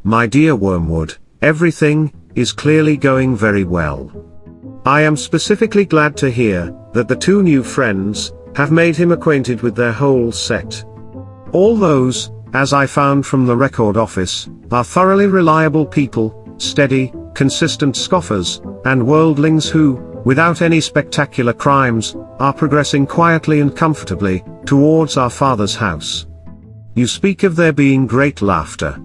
my dear Wormwood, everything is clearly going very well. I am specifically glad to hear that the two new friends have made him acquainted with their whole set. All those, as I found from the record office, are thoroughly reliable people, steady, consistent scoffers, and worldlings who, without any spectacular crimes, are progressing quietly and comfortably towards our Father's house. You speak of there being great laughter.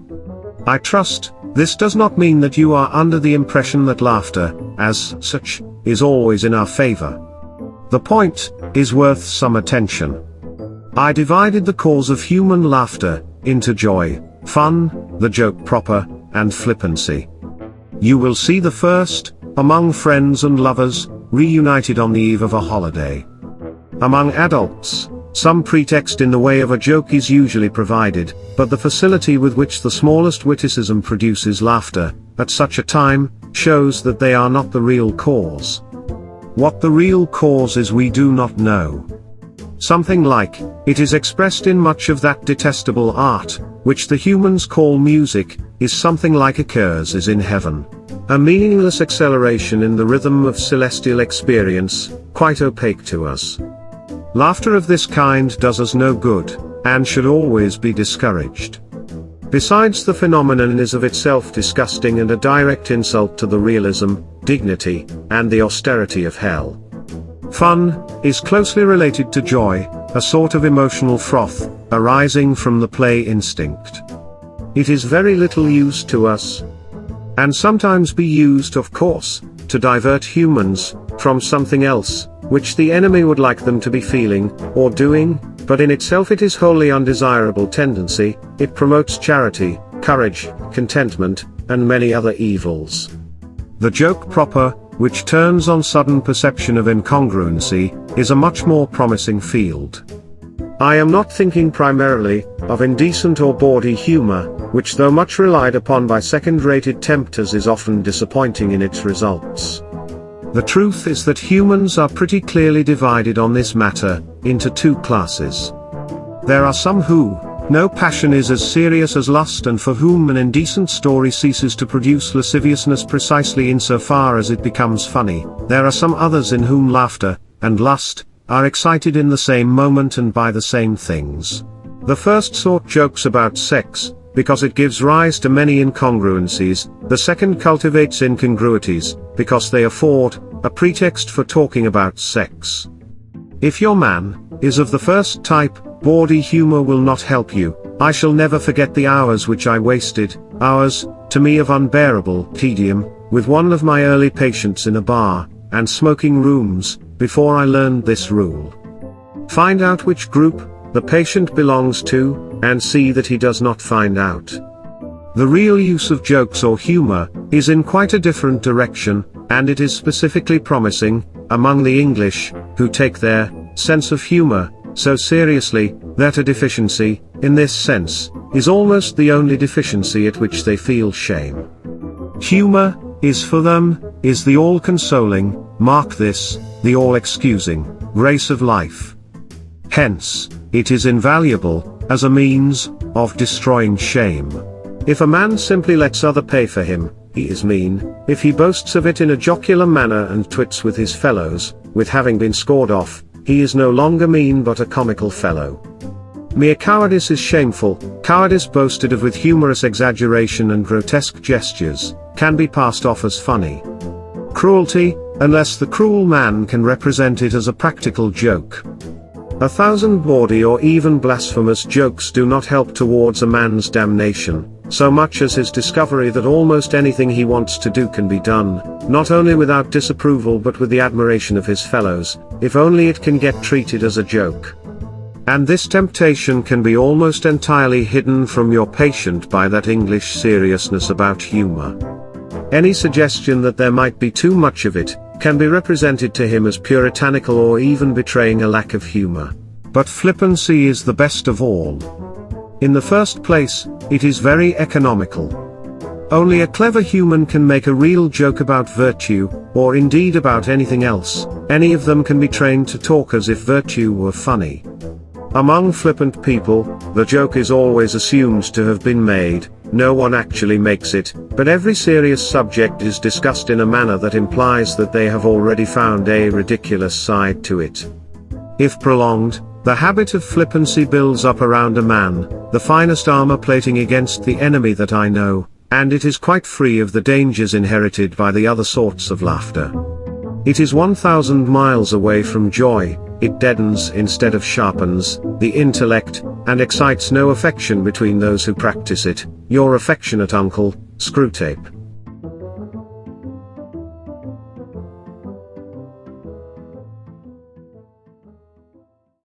I trust this does not mean that you are under the impression that laughter, as such, is always in our favor. The point is worth some attention. I divided the cause of human laughter into joy, fun, the joke proper, and flippancy. You will see the first, among friends and lovers, reunited on the eve of a holiday. Among adults, some pretext in the way of a joke is usually provided, but the facility with which the smallest witticism produces laughter, at such a time, shows that they are not the real cause. What the real cause is we do not know. Something like, it is expressed in much of that detestable art, which the humans call music, is something like a curse is in heaven. A meaningless acceleration in the rhythm of celestial experience, quite opaque to us. Laughter of this kind does us no good, and should always be discouraged. Besides, the phenomenon is of itself disgusting and a direct insult to the realism, dignity, and the austerity of hell. Fun is closely related to joy, a sort of emotional froth, arising from the play instinct. It is very little use to us, and sometimes be used, of course, to divert humans from something else, which the enemy would like them to be feeling, or doing, but in itself it is wholly undesirable tendency. It promotes charity, courage, contentment, and many other evils. The joke proper, which turns on sudden perception of incongruency, is a much more promising field. I am not thinking primarily of indecent or bawdy humor, which though much relied upon by second-rated tempters is often disappointing in its results. The truth is that humans are pretty clearly divided on this matter, into two classes. There are some who, no passion is as serious as lust, and for whom an indecent story ceases to produce lasciviousness precisely insofar as it becomes funny. There are some others in whom laughter, and lust, are excited in the same moment and by the same things. The first sort jokes about sex, because it gives rise to many incongruencies. The second cultivates incongruities, because they afford a pretext for talking about sex. If your man is of the first type, bawdy humor will not help you. I shall never forget the hours which I wasted, hours, to me of unbearable tedium, with one of my early patients in a bar and smoking rooms, before I learned this rule. Find out which group the patient belongs to, and see that he does not find out. The real use of jokes or humor is in quite a different direction, and it is specifically promising among the English, who take their sense of humor so seriously that a deficiency, in this sense, is almost the only deficiency at which they feel shame. Humor is for them, is the all-consoling, mark this, the all-excusing grace of life. Hence, it is invaluable as a means of destroying shame. If a man simply lets other pay for him, he is mean. If he boasts of it in a jocular manner and twits with his fellows, with having been scored off, he is no longer mean but a comical fellow. Mere cowardice is shameful. Cowardice boasted of with humorous exaggeration and grotesque gestures, can be passed off as funny. Cruelty, unless the cruel man can represent it as a practical joke. 1,000 bawdy or even blasphemous jokes do not help towards a man's damnation, so much as his discovery that almost anything he wants to do can be done, not only without disapproval but with the admiration of his fellows, if only it can get treated as a joke. And this temptation can be almost entirely hidden from your patient by that English seriousness about humor. Any suggestion that there might be too much of it can be represented to him as puritanical or even betraying a lack of humor. But flippancy is the best of all. In the first place, it is very economical. Only a clever human can make a real joke about virtue, or indeed about anything else. Any of them can be trained to talk as if virtue were funny. Among flippant people, the joke is always assumed to have been made, no one actually makes it, but every serious subject is discussed in a manner that implies that they have already found a ridiculous side to it. If prolonged, the habit of flippancy builds up around a man, the finest armor plating against the enemy that I know, and it is quite free of the dangers inherited by the other sorts of laughter. It is 1,000 miles away from joy, it deadens instead of sharpens the intellect, and excites no affection between those who practice it. Your affectionate uncle, Screwtape.